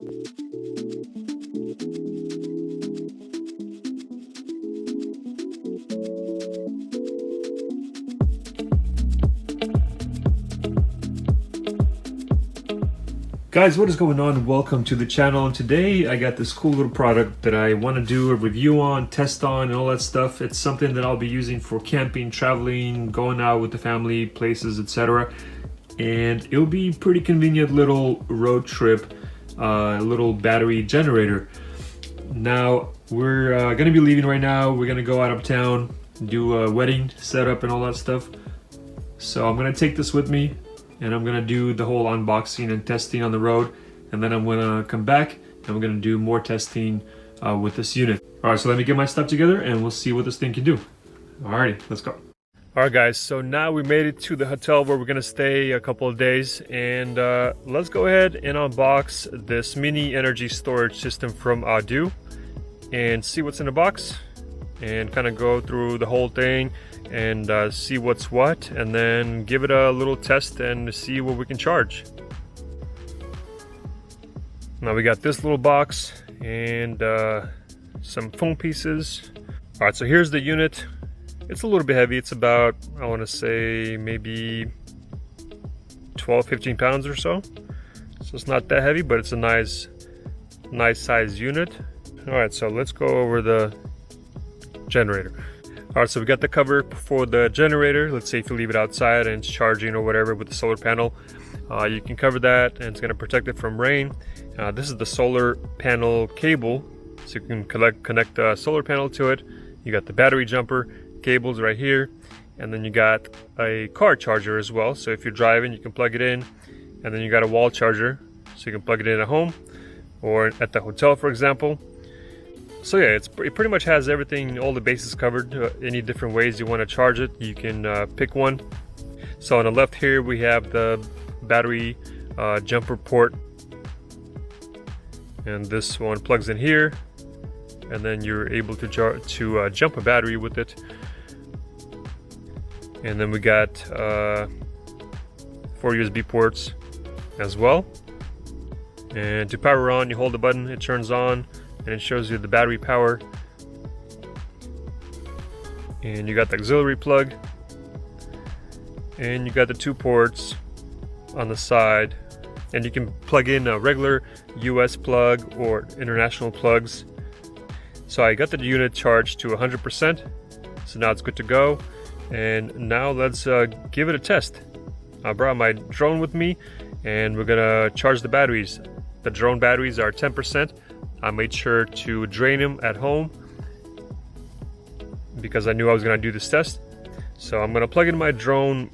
Guys, what is going on? Welcome to the channel, and today I got this cool little product that I want to do a review on, test on, and all that stuff. It's something that I'll be using for camping, traveling, going out with the family, places, etc. And it'll be pretty convenient little road trip, little battery generator. Now, we're going to be leaving right now. We're going to go out of town, do a wedding setup and all that stuff. So I'm going to take this with me, and I'm gonna do the whole unboxing and testing on the road, and then I'm gonna come back and we're gonna do more testing with this unit. All right, so let me get my stuff together and we'll see what this thing can do. Alrighty, let's go. All right, guys, so now we made it to the hotel where we're gonna stay a couple of days, and let's go ahead and unbox this mini energy storage system from Audew and see what's in the box, and kind of go through the whole thing and see what's what, and then give it a little test and see what we can charge. Now we got this little box and some foam pieces. All right, so here's the unit. It's a little bit heavy. It's about, I want to say, maybe 12-15 pounds or so. So it's not that heavy, but it's a nice size unit. All right, so let's go over the generator. All right, so we got the cover for the generator. Let's say if you leave it outside and it's charging or whatever with the solar panel, you can cover that and it's going to protect it from rain. This is the solar panel cable, so you can connect the solar panel to it. You got the battery jumper cables right here, and then you got a car charger as well. So if you're driving, you can plug it in, and then you got a wall charger, so you can plug it in at home or at the hotel, for example. So yeah, it pretty much has everything, all the bases covered. Any different ways you want to charge it, you can pick one. So on the left here, we have the battery jumper port. And this one plugs in here. And then you're able to jump a battery with it. And then we got 4 USB ports as well. And to power on, you hold the button, it turns on, and it shows you the battery power. And you got the auxiliary plug, and you got the 2 ports on the side, and you can plug in a regular US plug or international plugs. So I got the unit charged to 100%, so now it's good to go. And now let's give it a test. I brought my drone with me, and we're gonna charge the batteries. The drone batteries are 10%. I made sure to drain them at home because I knew I was going to do this test. So I'm going to plug in my drone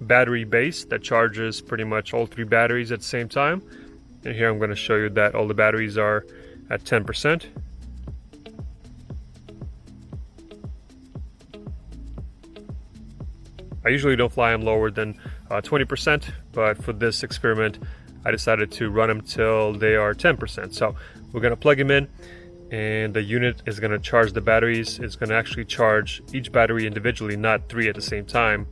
battery base that charges pretty much all 3 batteries at the same time. And here I'm going to show you that all the batteries are at 10%. I usually don't fly them lower than 20%, but for this experiment, I decided to run them till they are 10%. So we're going to plug them in, and the unit is going to charge the batteries. It's going to actually charge each battery individually, not 3 at the same time.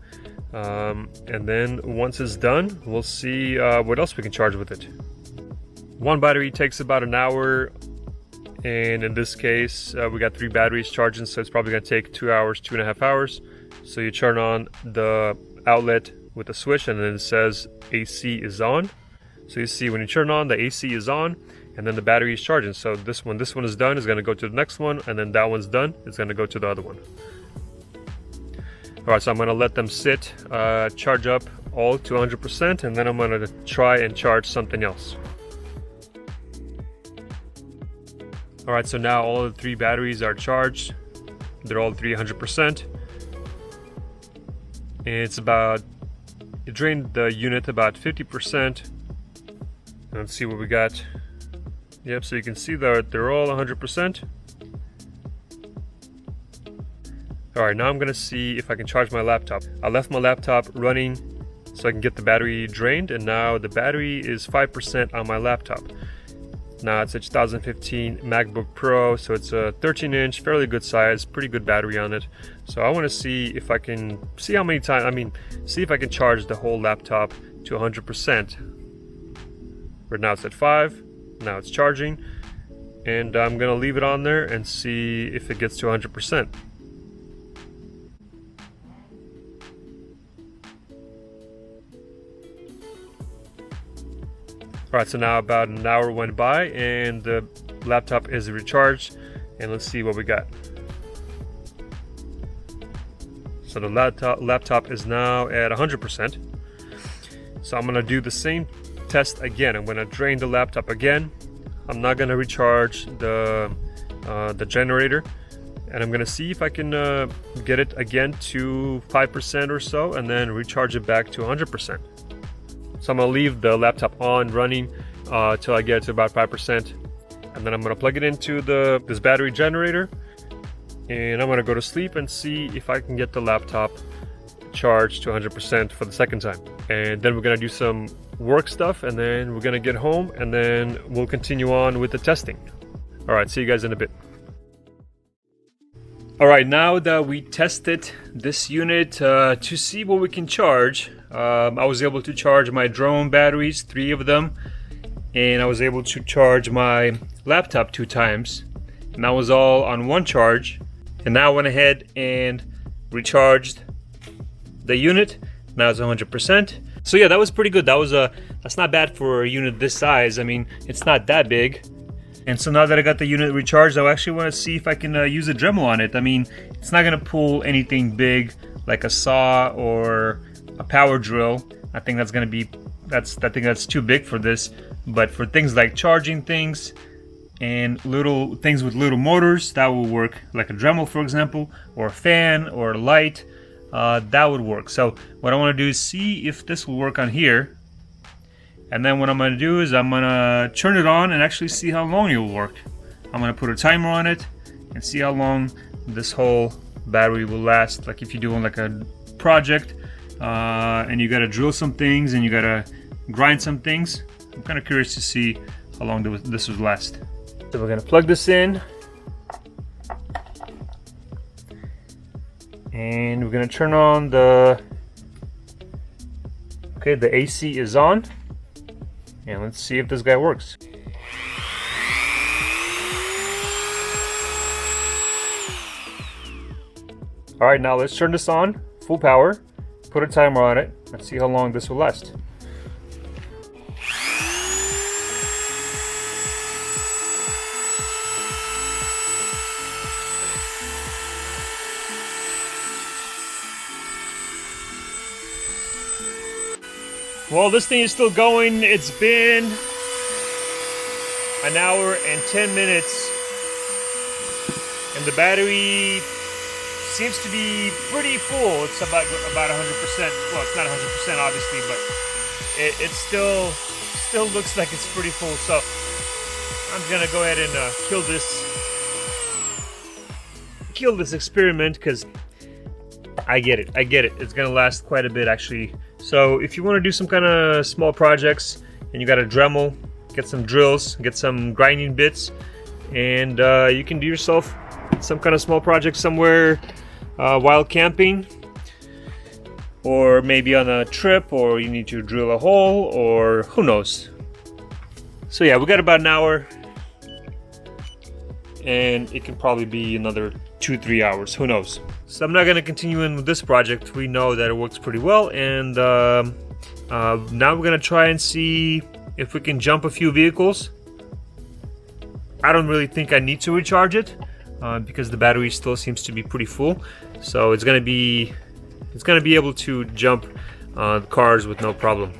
And then once it's done, we'll see what else we can charge with it. One battery takes about an hour, and in this case, we got 3 batteries charging, so it's probably going to take 2 hours, 2.5 hours. So you turn on the outlet with a switch, and then it says AC is on. So you see when you turn on, the AC is on, and then the battery is charging. So this one is done, it's going to go to the next one, and then that one's done, it's going to go to the other one. All right, so I'm going to let them sit, charge up all to 100%, and then I'm going to try and charge something else. All right, so now all of the 3 batteries are charged. They're all 300%. And it's about, it drained the unit about 50%. Let's see what we got. Yep, so you can see that they're all 100%. All right, now I'm gonna see if I can charge my laptop. I left my laptop running so I can get the battery drained, and now the battery is 5% on my laptop. Now it's a 2015 MacBook Pro, so it's a 13-inch, fairly good size, pretty good battery on it. So I want to see if I can see how many times, see if I can charge the whole laptop to 100%. Right now it's at 5, Now it's charging, and I'm gonna leave it on there and see if it gets to 100%. Alright, so now about an hour went by and the laptop is recharged, and let's see what we got. So the laptop is now at 100%. So I'm gonna do the same test again. I'm gonna drain the laptop again. I'm not gonna recharge the generator, and I'm gonna see if I can get it again to 5% or so, and then recharge it back to 100%. So I'm gonna leave the laptop on running till I get to about 5%, and then I'm gonna plug it into this battery generator, and I'm gonna go to sleep and see if I can get the laptop charged to 100% for the second time. And then we're gonna do some work stuff, and then we're gonna get home, and then we'll continue on with the testing. All right, see you guys in a bit. All right, now that we tested this unit to see what we can charge, I was able to charge my drone batteries, 3 of them, and I was able to charge my laptop 2 times, and that was all on one charge. And now I went ahead and recharged the unit. Now it's 100%. So yeah, that was pretty good. That's not bad for a unit this size. I mean, it's not that big. And so now that I got the unit recharged, I actually want to see if I can use a Dremel on it. I mean, it's not gonna pull anything big like a saw or a power drill. I think that's gonna be I think that's too big for this. But for things like charging things and little things with little motors, that will work. Like a Dremel, for example, or a fan or a light, that would work. So what I want to do is see if this will work on here. And then what I'm going to do is I'm going to turn it on and actually see how long it will work. I'm going to put a timer on it and see how long this whole battery will last. Like if you're doing like a project and you got to drill some things and you got to grind some things, I'm kind of curious to see how long this will last. So we're going to plug this in. And we're going to turn on the AC is on. And let's see if this guy works. All right, now let's turn this on, full power, put a timer on it, and see how long this will last. Well, this thing is still going. It's been an hour and 10 minutes, and the battery seems to be pretty full. It's about 100%. Well, it's not 100% obviously, but it still looks like it's pretty full. So I'm gonna go ahead and kill this experiment, because I get it. It's gonna last quite a bit actually. So if you want to do some kind of small projects and you got a Dremel, get some drills, get some grinding bits, and you can do yourself some kind of small project somewhere while camping, or maybe on a trip, or you need to drill a hole, or who knows. So yeah, we got about an hour, and it can probably be another 2-3 hours, who knows. So I'm not going to continue in with this project. We know that it works pretty well, and now we're going to try and see if we can jump a few vehicles. I don't really think I need to recharge it because the battery still seems to be pretty full. So it's going to be able to jump cars with no problem.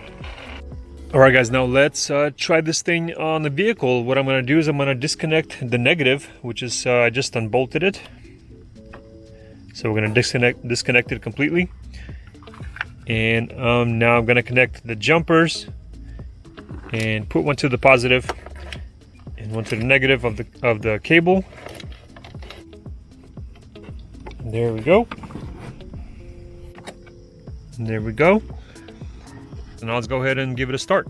Alright guys, now let's try this thing on the vehicle. What I'm going to do is I'm going to disconnect the negative, which is I just unbolted it. So we're going to disconnect it completely. And now I'm going to connect the jumpers and put one to the positive and one to the negative of the cable. There we go. There we go. So now let's go ahead and give it a start.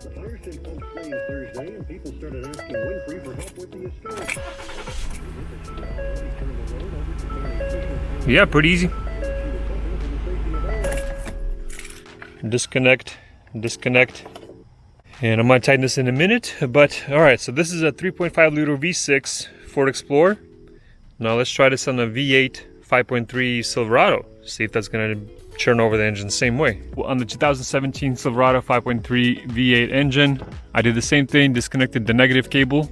The fire station pulled flame Thursday, and people started asking Winfrey for help with the escape. Yeah, pretty easy. Disconnect, disconnect, And I'm gonna tighten this in a minute, but all right, so this is a 3.5 liter V6 Ford Explorer. Now let's try this on a V8 5.3 Silverado, see if that's gonna churn over the engine the same way. Well, on the 2017 Silverado 5.3 V8 engine, I did the same thing, disconnected the negative cable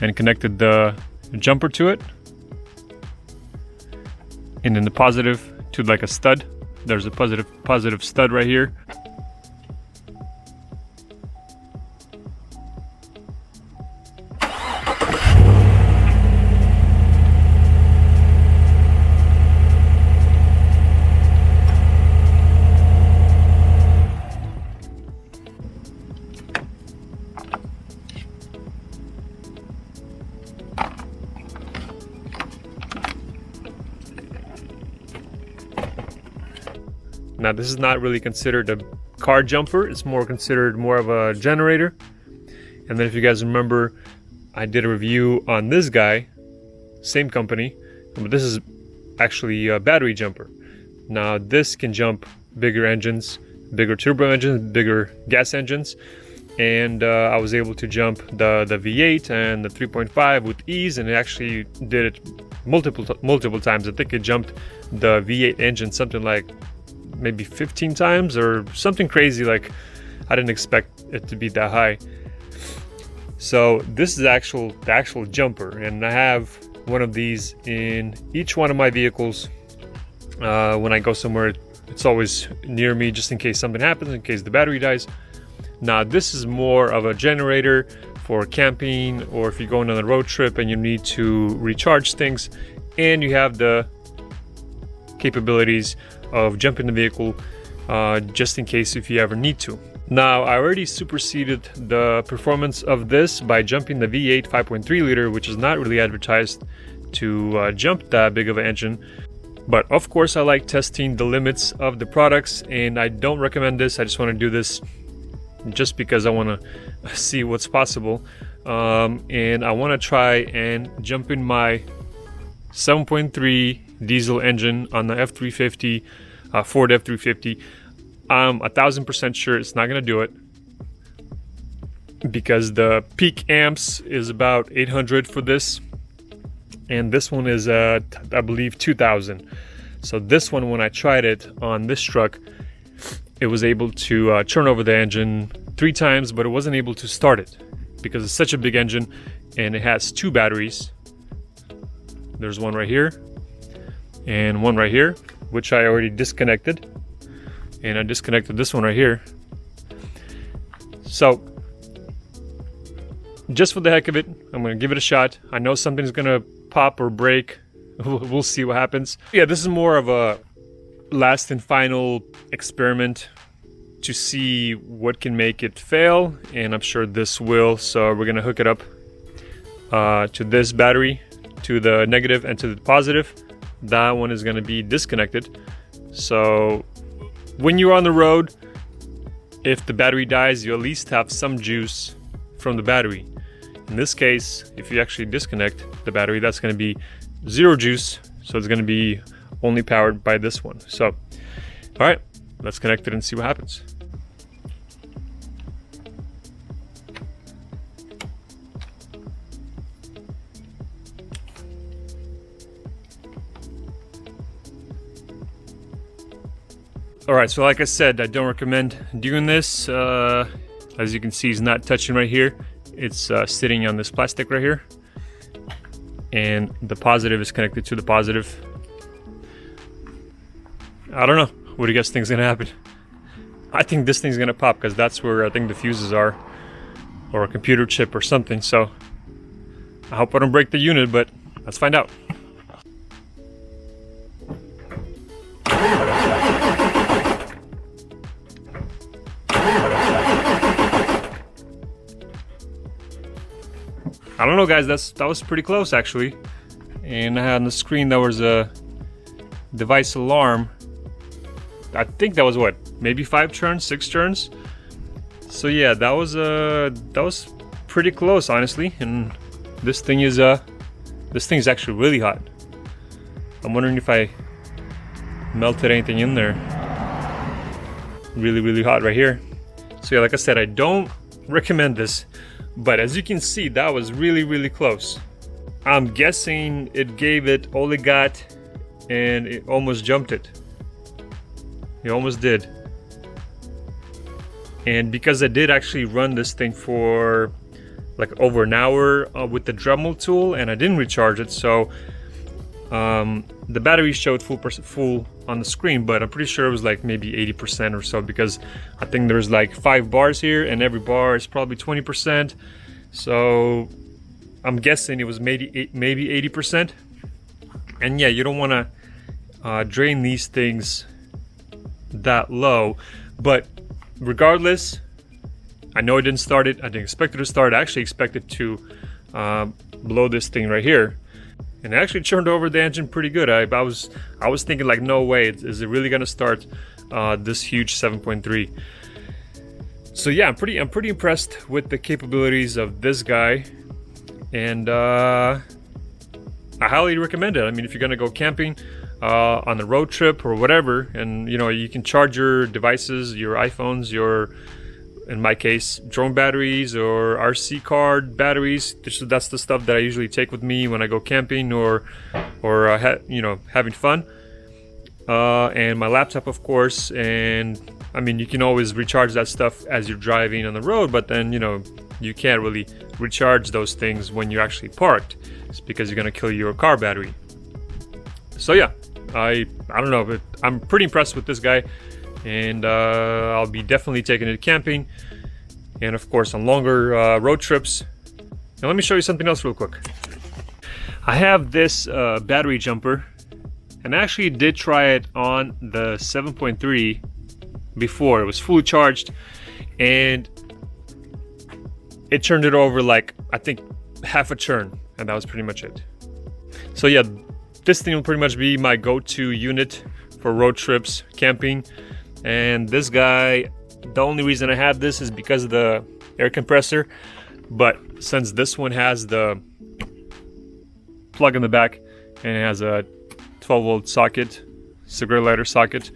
and connected the jumper to it. And then the positive to like a stud. There's a positive stud right here. Now this is not really considered a car jumper, it's more considered more of a generator. And then if you guys remember, I did a review on this guy, same company, but this is actually a battery jumper. Now this can jump bigger engines, bigger turbo engines, bigger gas engines. And I was able to jump the V8 and the 3.5 with ease, and it actually did it multiple times. I think it jumped the V8 engine something like maybe 15 times or something crazy. Like, I didn't expect it to be that high. So this is the actual jumper, and I have one of these in each one of my vehicles. When I go somewhere, it's always near me just in case something happens, in case the battery dies. Now this is more of a generator for camping, or if you're going on a road trip and you need to recharge things, and you have the capabilities of jumping the vehicle just in case if you ever need to. Now I already superseded the performance of this by jumping the V8 5.3 liter, which is not really advertised to jump that big of an engine. But of course I like testing the limits of the products, and I don't recommend this. I just want to do this just because I want to see what's possible. And I want to try and jump in my 7.3 diesel engine on the F350, Ford F350. I'm 1000% sure it's not going to do it, because the peak amps is about 800 for this, and this one is I believe 2000. So this one, when I tried it on this truck, it was able to turn over the engine 3 times, but it wasn't able to start it because it's such a big engine, and it has 2 batteries. There's one right here and one right here, which I already disconnected, and I disconnected this one right here. So just for the heck of it, I'm gonna give it a shot. I know something's gonna pop or break. We'll see what happens. Yeah, this is more of a last and final experiment to see what can make it fail, and I'm sure this will. So we're gonna hook it up to this battery, to the negative and to the positive. That one is gonna be disconnected. So when you're on the road, if the battery dies, you at least have some juice from the battery. In this case, if you actually disconnect the battery, that's going to be 0 juice, so it's going to be only powered by this one. So, all right, let's connect it and see what happens. All right, so like I said, I don't recommend doing this. As you can see, it's not touching right here. It's sitting on this plastic right here, and the positive is connected to the positive. I don't know. What do you guys think is gonna happen? I think this thing's gonna pop, because that's where I think the fuses are, or a computer chip or something. So I hope I don't break the unit, but let's find out. I don't know, guys, that was pretty close actually. And I had on the screen there was a device alarm. I think that was what, maybe 5 turns, 6 turns. So yeah, that was pretty close, honestly. And this thing is actually really hot. I'm wondering if I melted anything in there. Really hot right here. So yeah, like I said, I don't recommend this, but as you can see, that was really close. I'm guessing it gave it all it got and it almost jumped it. It almost did. And because I did actually run this thing for like over an hour with the Dremel tool, and I didn't recharge it, so the battery showed full on the screen, but I'm pretty sure it was like maybe 80% or so, because I think there's like 5 bars here and every bar is probably 20%. So I'm guessing it was maybe 80%. And yeah, you don't want to drain these things that low. But regardless, I know I didn't start it. I didn't expect it to start. I actually expected to blow this thing right here. And it actually turned over the engine pretty good. I was thinking like, no way, is it really gonna start this huge 7.3? So yeah, I'm pretty impressed with the capabilities of this guy, and I highly recommend it. I mean, if you're gonna go camping on a road trip or whatever, and you know, you can charge your devices, your iPhones, your, in my case, drone batteries or RC card batteries. That's the stuff that I usually take with me when I go camping or you know, having fun. And my laptop, of course. And I mean, you can always recharge that stuff as you're driving on the road, but then, you know, you can't really recharge those things when you're actually parked. It's because you're gonna kill your car battery. So yeah, I don't know, but I'm pretty impressed with this guy. And I'll be definitely taking it camping, and of course on longer road trips. Now let me show you something else real quick. I have this battery jumper, and I actually did try it on the 7.3 before. It was fully charged, and it turned it over like, I think, half a turn, and that was pretty much it. So yeah, this thing will pretty much be my go-to unit for road trips, camping. And this guy, the only reason I have this is because of the air compressor, but since this one has the plug in the back and it has a 12-volt socket, cigarette lighter socket,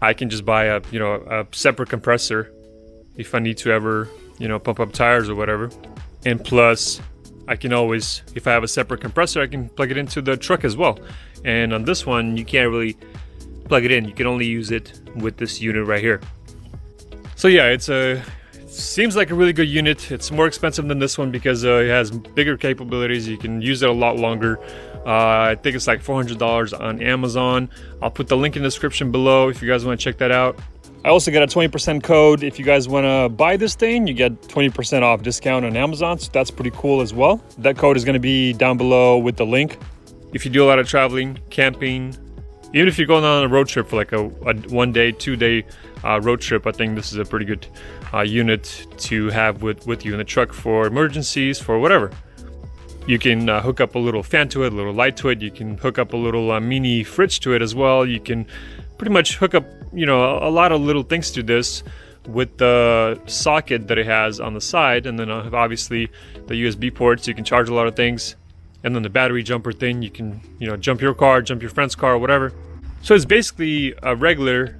I can just buy a, you know, a separate compressor if I need to ever, you know, pump up tires or whatever. And plus, I can always, if I have a separate compressor, I can plug it into the truck as well. And on this one, you can't really plug it in. You can only use it with this unit right here. So yeah, it seems like a really good unit. It's more expensive than this one because it has bigger capabilities. You can use it a lot longer. I think it's like $400 on Amazon. I'll put the link in the description below if you guys want to check that out. I also got a 20% code. If you guys want to buy this thing, you get 20% off discount on Amazon, so that's pretty cool as well. That code is going to be down below with the link. If you do a lot of traveling, camping, even if you're going on a road trip for like a 1 day, 2 day road trip, I think this is a pretty good unit to have with you in the truck for emergencies, for whatever. You can hook up a little fan to it, a little light to it. You can hook up a little mini fridge to it as well. You can pretty much hook up, you know, a lot of little things to this with the socket that it has on the side, and then obviously the USB ports. You can charge a lot of things. And then the battery jumper thing, you can, you know, jump your car, jump your friend's car, or whatever. So it's basically a regular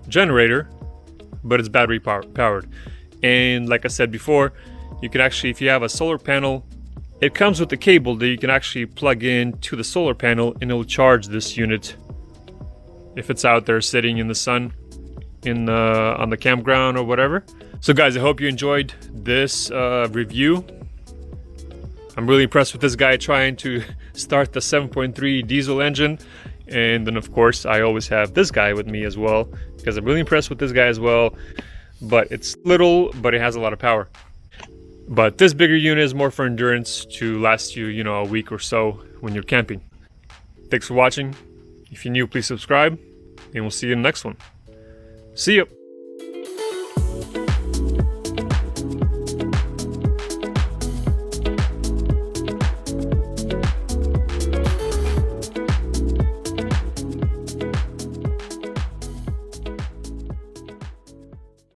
generator, but it's battery powered. And like I said before, you can actually, if you have a solar panel, it comes with a cable that you can actually plug in to the solar panel, and it'll charge this unit if it's out there sitting in the sun on the campground or whatever. So guys, I hope you enjoyed this review. I'm really impressed with this guy trying to start the 7.3 diesel engine. And then of course, I always have this guy with me as well, because I'm really impressed with this guy as well. But it's little, but it has a lot of power. But this bigger unit is more for endurance, to last you, you know, a week or so when you're camping. Thanks for watching. If you're new, please subscribe, and we'll see you in the next one. See ya!